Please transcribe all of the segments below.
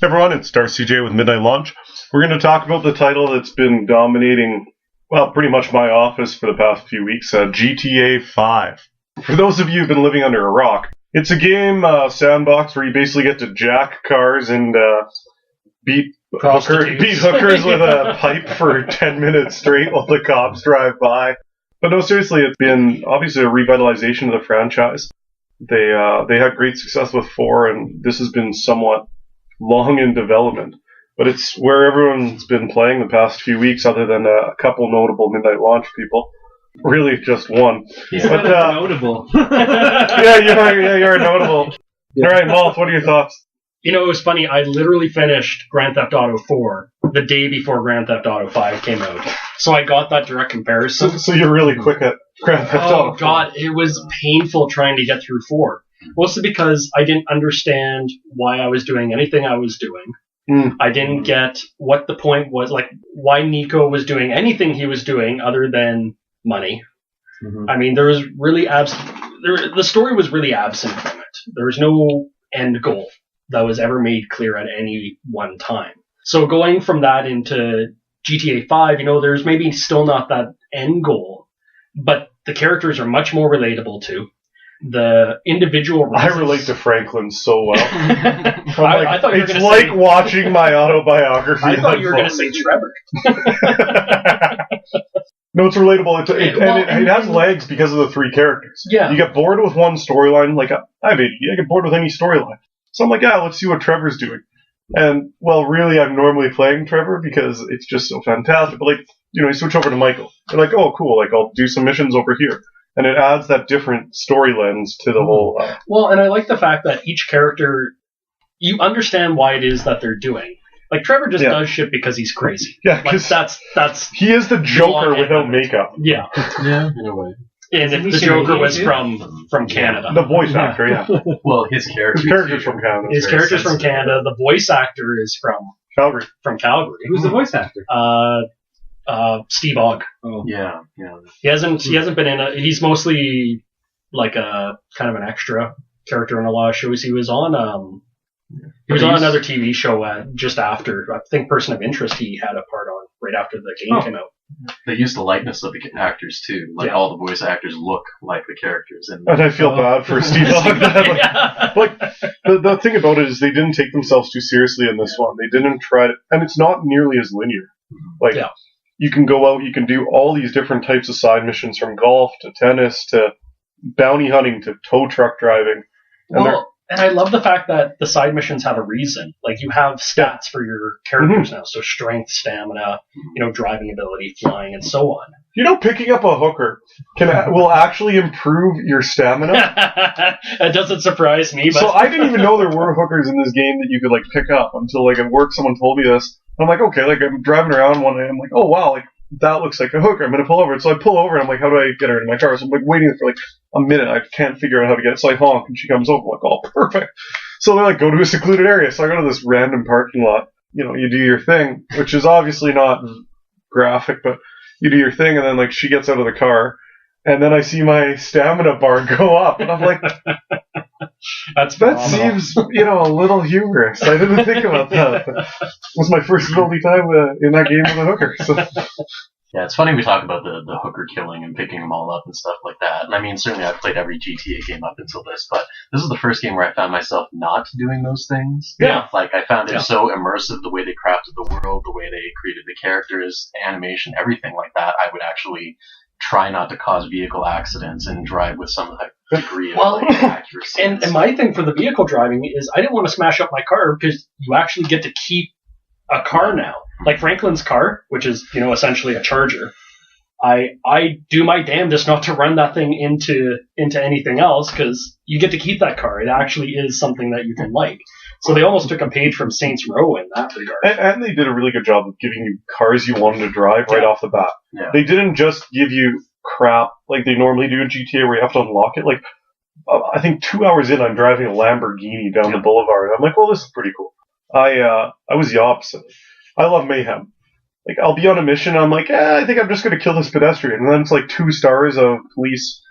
Hey everyone, it's Darth CJ with Midnight Launch. We're going to talk about the title that's been dominating, well, pretty much my office for the past few weeks, GTA 5. For those of you who've been living under a rock, it's a game, sandbox, where you basically get to jack cars and beat hookers with a pipe for 10 minutes straight while the cops drive by. But no, seriously, it's been obviously a revitalization of the franchise. They had great success with 4, and this has been somewhat long in development, but it's where everyone's been playing the past few weeks, other than a couple notable Midnight Launch people. Really, just one. Yeah, but notable. yeah, you're notable. Yeah. All right, Malthe, what are your thoughts? You know, it was funny. I literally finished Grand Theft Auto 4 the day before Grand Theft Auto 5 came out, so I got that direct comparison. So you're really quick at Grand Theft Auto. Oh God, it was painful trying to get through 4. Mostly because I didn't understand why I was doing anything I was doing. I didn't get what the point was, like why Nico was doing anything he was doing other than money. I mean, there was really the story was really absent from it. There was no end goal that was ever made clear at any one time. So going from that into GTA 5, you know, there's maybe still not that end goal, but the characters are much more relatable to. The individual reasons. I relate to Franklin so well. I thought you were it's like watching my autobiography. I thought you were going to say Trevor. No, it's relatable. It has legs because of the 3 characters. Yeah. You get bored with one storyline, like I get bored with any storyline. So I'm like, yeah, let's see what Trevor's doing. And, well, really, I'm normally playing Trevor because it's just so fantastic. But, like, you know, you switch over to Michael. You're like, oh, cool, like, I'll do some missions over here. And it adds that different story lens to the whole... Well, and I like the fact that each character, you understand why it is that they're doing. Like, Trevor just does shit because he's crazy. Yeah, because that's... He is the Joker without makeup. Yeah. Yeah, in a way. And if the Joker was from Canada. The voice actor, yeah. Well, his character. His character's from Canada. His character's from Canada. The voice actor is from... Calgary. From Calgary. Who's the voice actor? Steve Ogg. Oh. Yeah. He hasn't been in he's mostly like a kind of an extra character in a lot of shows. He was on on another TV show just after, I think Person of Interest he had a part on right after the game came out. They use the likeness of the actors too. Like all the voice actors look like the characters. And I feel bad for Steve Ogg. Like the thing about it is they didn't take themselves too seriously in this one. They didn't try to, and it's not nearly as linear. Like you can go out, you can do all these different types of side missions, from golf to tennis to bounty hunting to tow truck driving. And I love the fact that the side missions have a reason. Like, you have stats for your characters now, so strength, stamina, you know, driving ability, flying, and so on. You know, picking up a hooker will actually improve your stamina. That doesn't surprise me. But so I didn't even know there were hookers in this game that you could, like, pick up until, like, at work someone told me this. I'm like, okay, like, I'm driving around one day, I'm like, oh, wow, like, that looks like a hooker. I'm going to pull over. So I pull over, and I'm like, how do I get her in my car? So I'm, like, waiting for, like, a minute. I can't figure out how to get it. So I honk, and she comes over. I'm like, oh, perfect. So they, like, go to a secluded area. So I go to this random parking lot. You know, you do your thing, which is obviously not graphic, but you do your thing, and then, like, she gets out of the car, and then I see my stamina bar go up, and I'm like... That seems, you know, a little humorous. I didn't think about that. It was my first and only time in that game with a hooker. So. Yeah, it's funny we talk about the hooker killing and picking them all up and stuff like that. And I mean, certainly I've played every GTA game up until this, but this is the first game where I found myself not doing those things. Yeah. Like, I found it so immersive, the way they crafted the world, the way they created the characters, animation, everything like that. I would actually try not to cause vehicle accidents and drive with some degree of accuracy. And my thing for the vehicle driving is I didn't want to smash up my car because you actually get to keep a car now. Like Franklin's car, which is, you know, essentially a Charger. I do my damnedest not to run that thing into anything else because you get to keep that car. It actually is something that you can like. So they almost took a page from Saints Row in that regard. And they did a really good job of giving you cars you wanted to drive right off the bat. Yeah. They didn't just give you crap like they normally do in GTA where you have to unlock it. Like, I think 2 hours in, I'm driving a Lamborghini down the boulevard. I'm like, well, this is pretty cool. I was the opposite. I love mayhem. Like, I'll be on a mission, and I'm like, I think I'm just going to kill this pedestrian. And then it's like 2 stars of police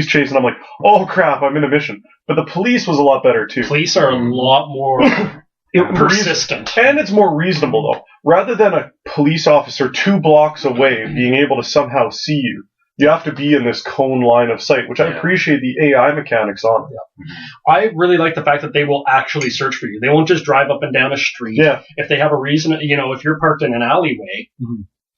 chase, and I'm like, oh crap, I'm in a mission. But the police was a lot better too. Police are a lot more Persistent. And it's more reasonable, though. Rather than a police officer 2 blocks away being able to somehow see you, you have to be in this cone line of sight, which I appreciate the AI mechanics on. Yeah. I really like the fact that they will actually search for you. They won't just drive up and down a street. Yeah. If they have a reason, if you're parked in an alleyway,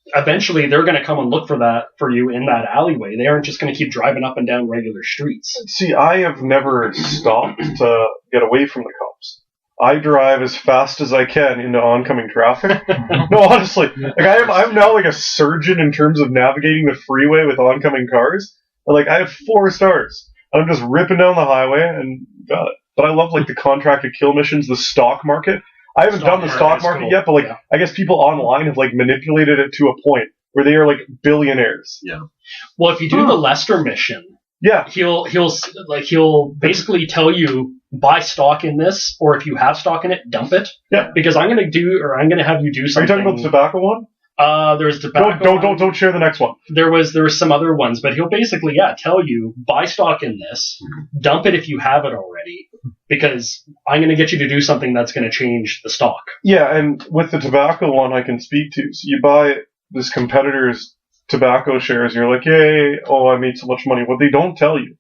eventually they're going to come and look for you in that alleyway. They aren't just going to keep driving up and down regular streets. See, I have never stopped to get away from the cops. I drive as fast as I can into oncoming traffic. No, honestly, like I'm now like a surgeon in terms of navigating the freeway with oncoming cars. Like I have 4 stars. I'm just ripping down the highway and got it. But I love like the contracted kill missions, the stock market. I haven't done the stock market yet, but like I guess people online have like manipulated it to a point where they are like billionaires. Yeah. Well, if you do the Lester mission, he'll basically tell you buy stock in this, or if you have stock in it, dump it. Yeah. Because I'm going to have you do something. Are you talking about the tobacco one? There's tobacco. Don't share the next one. There was some other ones, but he'll basically tell you buy stock in this, dump it if you have it already, because I'm going to get you to do something that's going to change the stock. Yeah, and with the tobacco one, I can speak to. So you buy this competitor's tobacco shares, you're like, yay! Oh, I made so much money. What they don't tell you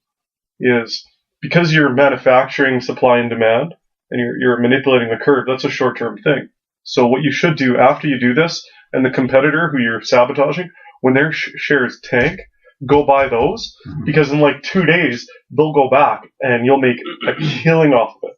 is because you're manufacturing supply and demand, and you're manipulating the curve. That's a short-term thing. So what you should do after you do this, and the competitor who you're sabotaging, when their shares tank, go buy those, because in like 2 days, they'll go back, and you'll make a killing off of it.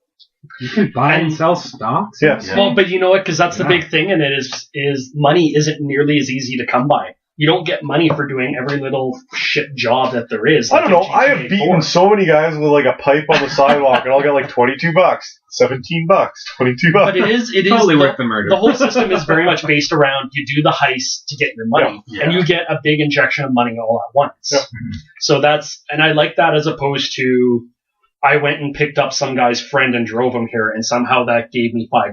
You can buy and sell stocks? Yes. Yeah. Well, but you know what? Because that's the big thing, and it is money isn't nearly as easy to come by. You don't get money for doing every little shit job that there is. I don't know. I have beaten so many guys with like a pipe on the sidewalk, and I'll get like $22, $17, $22. But it is totally worth the murder. The whole system is very much based around you do the heist to get your money, and you get a big injection of money all at once. Yeah. So and I like that as opposed to I went and picked up some guy's friend and drove him here, and somehow that gave me $5,000.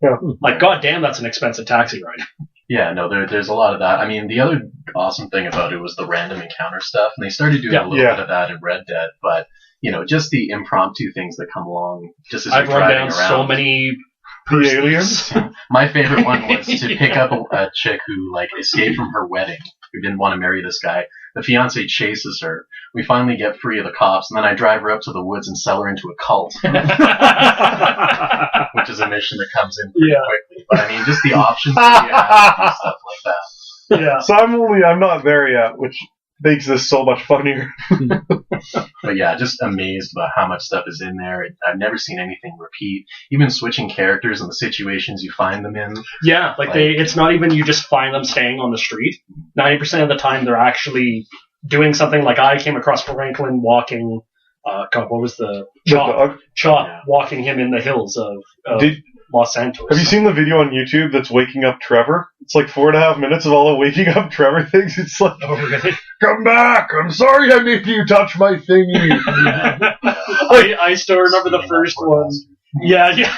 Yeah. Like, goddamn, that's an expensive taxi ride. Yeah, no, there's a lot of that. I mean, the other awesome thing about it was the random encounter stuff, and they started doing a little bit of that in Red Dead, but, just the impromptu things that come along just as you're driving around. I've run down so many aliens. My favorite one was to pick up a chick who, escaped from her wedding, who didn't want to marry this guy. The fiancé chases her. We finally get free of the cops, and then I drive her up to the woods and sell her into a cult. Which is a mission that comes in pretty quickly. But I mean, just the options that you have to do stuff like that. Yeah. So I'm not there yet, which makes this so much funnier. But yeah, just amazed about how much stuff is in there. I've never seen anything repeat. Even switching characters and the situations you find them in. Yeah, it's not even you just find them staying on the street. 90% of the time they're actually doing something. Like I came across Franklin walking. God, what was the Chop walking him in the hills of Los Santos. Have you seen the video on YouTube that's waking up Trevor? It's like 4.5 minutes of all the waking up Trevor things. It's like, come back! I'm sorry I made you touch my thingy. I still remember the first one. Yeah.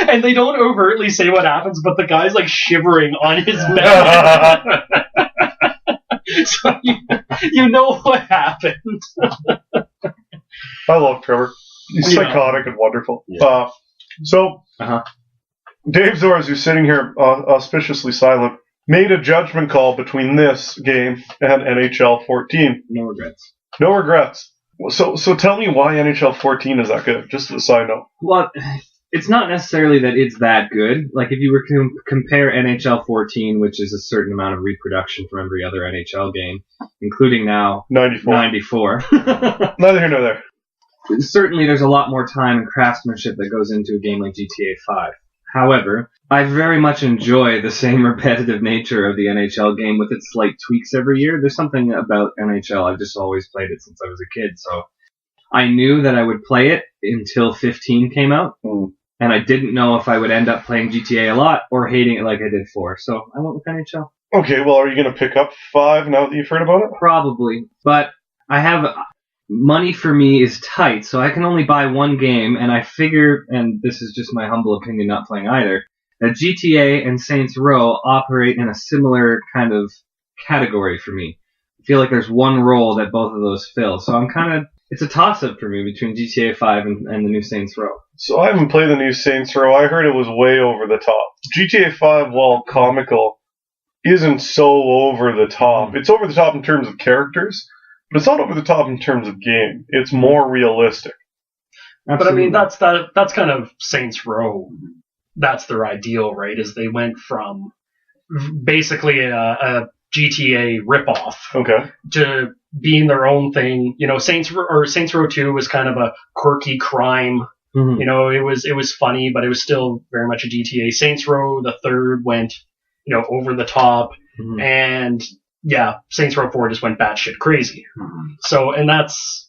And they don't overtly say what happens, but the guy's like shivering on his bed. So you know what happened. I love Trevor. He's psychotic and wonderful. Yeah. Davezorz, who's sitting here auspiciously silent, made a judgment call between this game and NHL 14. No regrets. No regrets. So tell me why NHL 14 is that good, just as a side note. Well, it's not necessarily that it's that good. Like, if you were to compare NHL 14, which is a certain amount of reproduction from every other NHL game, including now 94. Neither here nor there. Certainly there's a lot more time and craftsmanship that goes into a game like GTA 5. However, I very much enjoy the same repetitive nature of the NHL game with its slight tweaks every year. There's something about NHL, I've just always played it since I was a kid, so I knew that I would play it until 15 came out, and I didn't know if I would end up playing GTA a lot or hating it like I did 4, so I went with NHL. Okay, well, are you going to pick up 5 now that you've heard about it? Probably, but I have... Money for me is tight, so I can only buy one game, and I figure, and this is just my humble opinion, not playing either, that GTA and Saints Row operate in a similar kind of category for me. I feel like there's one role that both of those fill, so I'm kind of It's a toss-up for me between GTA 5 and the new Saints Row. So I haven't played the new Saints Row. I heard it was way over the top. GTA 5, while comical, isn't so over the top. It's over the top in terms of characters, but it's not over the top in terms of game. It's more realistic. Absolutely. But I mean, that's kind of Saints Row. That's their ideal, right? Is they went from basically a GTA ripoff to being their own thing. You know, Saints Row 2 was kind of a quirky crime. You know, it was funny, but it was still very much a GTA. Saints Row the third went, you know, over the top, and Saints Row 4 just went batshit crazy. So, and that's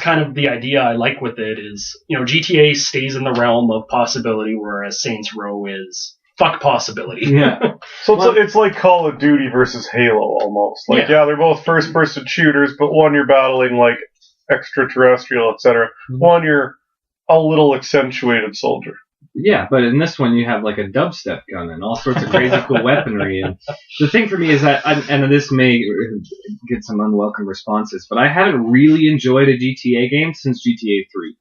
kind of the idea I like with it is, you know, GTA stays in the realm of possibility, whereas Saints Row is fuck possibility. Yeah. So it's like Call of Duty versus Halo almost. Like, they're both first-person shooters, but one you're battling like extraterrestrial, etc. One you're a little accentuated soldier. Yeah, but in this one you have like a dubstep gun and all sorts of crazy cool weaponry. And the thing for me is that, and this may get some unwelcome responses, but I haven't really enjoyed a GTA game since GTA 3.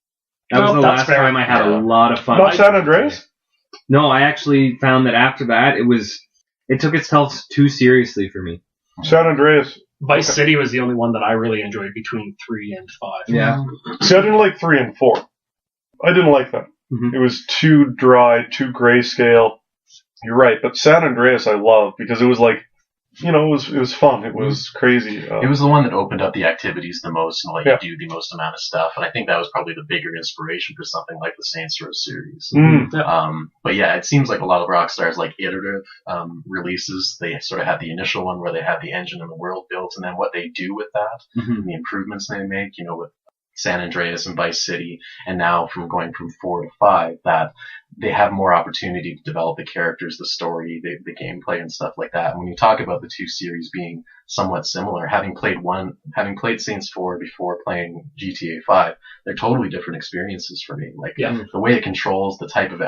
That was the last time I had a lot of fun. Not San Andreas? No, I actually found that after that it took itself too seriously for me. San Andreas. Vice City was the only one that I really enjoyed between 3 and 5. Yeah. See, I didn't like 3 and 4. I didn't like them. It was too dry, too grayscale. You're right, but San Andreas I love because it was like, you know, it was fun. It was crazy. It was the one that opened up the activities the most and let you do the most amount of stuff. And I think that was probably the bigger inspiration for something like the Saints Row series. But yeah, it seems like a lot of Rockstar's like iterative releases. They sort of had the initial one where they had the engine and the world built, and then what they do with that, and the improvements they make, you know, with San Andreas and Vice City, and now from going from 4 to 5, that they have more opportunity to develop the characters, the story, the gameplay, and stuff like that. And when you talk about the two series being somewhat similar, having played Saints 4 before playing GTA 5, they're totally different experiences for me. Like the way it controls the type of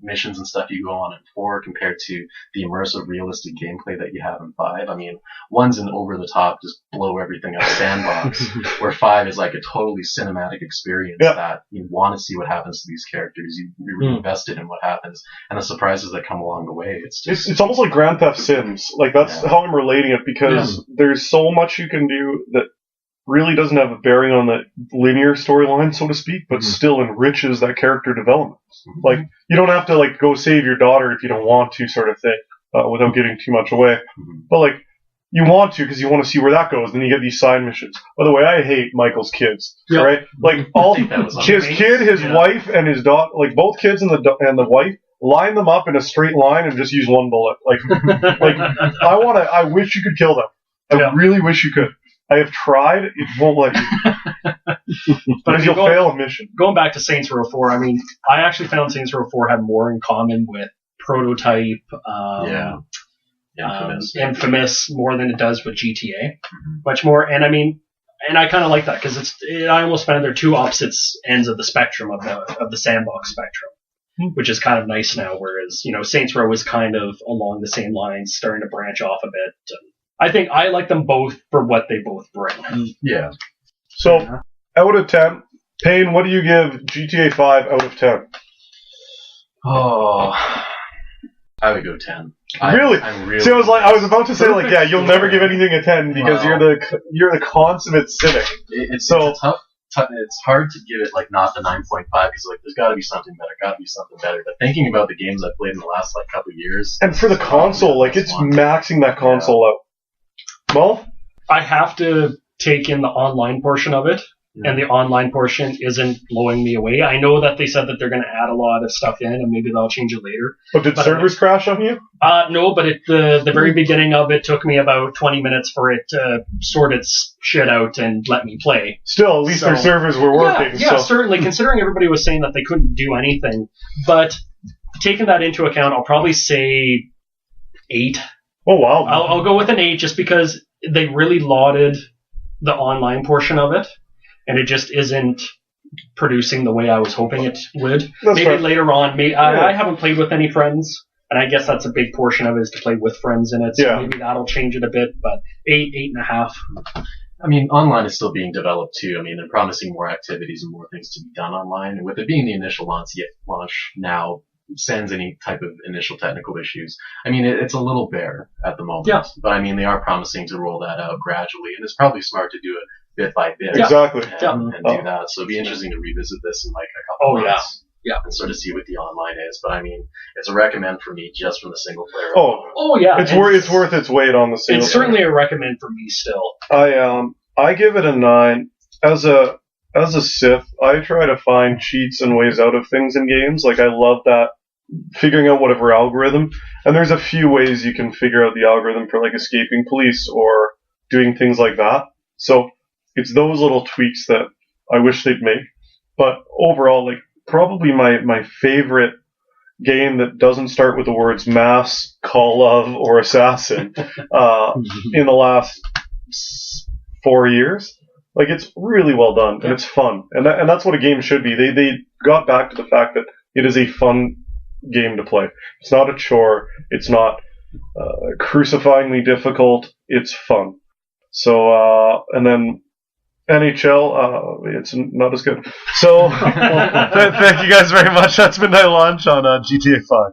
missions and stuff you go on in 4 compared to the immersive, realistic gameplay that you have in 5. I mean, one's an over the top, just blow everything up sandbox, where 5 is like a totally cinematic experience that you want to see what happens to these characters. You're really invested in what happens, and the surprises that come along the way. It's almost like Grand Theft Sims. Like that's how I'm relating it, because there's so much you can do that really doesn't have a bearing on the linear storyline, so to speak, but still enriches that character development. Like, you don't have to like go save your daughter if you don't want to, sort of thing, without giving too much away. But like, you want to because you want to see where that goes. Then you get these side missions. By the way, I hate Michael's kids. Right? Like all his kid, his wife, and his daughter, like both kids and the wife, line them up in a straight line and just use one bullet. Like I wish you could kill them. I really wish you could. I have tried. It won't let you. But you'll fail a mission. Going back to Saints Row 4, I mean, I actually found Saints Row 4 had more in common with Prototype, Infamous more than it does with GTA. Much more. And I mean, and I kind of like that because I almost found they're two opposite ends of the spectrum of the sandbox spectrum, which is kind of nice now. Whereas, you know, Saints Row is kind of along the same lines, starting to branch off a bit. I think I like them both for what they both bring. Yeah. So, out of 10, Payne, what do you give GTA 5 out of 10? Oh, I would go 10. Really? I'm really. See, I was about to say like, yeah, you'll never give anything a 10 because you're the consummate cynic. It's tough. It's hard to give it like not the 9.5 because like there's got to be something better. But thinking about the games I've played in the last like couple of years, and for the console, like it's maxing that console out. Well, I have to take in the online portion of it, and the online portion isn't blowing me away. I know that they said that they're going to add a lot of stuff in, and maybe they'll change it later. But did servers crash on you? No, but the very beginning of it took me about 20 minutes for it to sort its shit out and let me play. Still, at least their servers were working. Yeah, certainly, considering everybody was saying that they couldn't do anything. But taking that into account, I'll probably say 8. Oh, wow. I'll go with an 8 just because they really lauded the online portion of it, and it just isn't producing the way I was hoping it would. Maybe later on. I haven't played with any friends, and I guess that's a big portion of it is to play with friends in it, so maybe that'll change it a bit, but 8.5. I mean, online is still being developed too. I mean, they're promising more activities and more things to be done online. And with it being the initial launch now, sans any type of initial technical issues. I mean, it's a little bare at the moment. Yeah. But I mean, they are promising to roll that out gradually, and it's probably smart to do it bit by bit. Exactly. And do that. So it'd be interesting to revisit this in like a couple months. Yeah. And sort of see what the online is. But I mean, it's a recommend for me just from the single player. Oh yeah. It's worth its weight on the single. It's certainly a recommend for me still. I give it a 9. As a Sith, I try to find cheats and ways out of things in games. Like, I love that, figuring out whatever algorithm. And there's a few ways you can figure out the algorithm for, like, escaping police or doing things like that. So it's those little tweaks that I wish they'd make. But overall, like, probably my favorite game that doesn't start with the words mass, call of, or assassin in the last 4 years. Like, it's really well done, and it's fun. And that's what a game should be. They got back to the fact that it is a fun game to play. It's not a chore. It's not crucifyingly difficult. It's fun. So, and then NHL, it's not as good. So, thank you guys very much. That's Midnight Launch on GTA 5.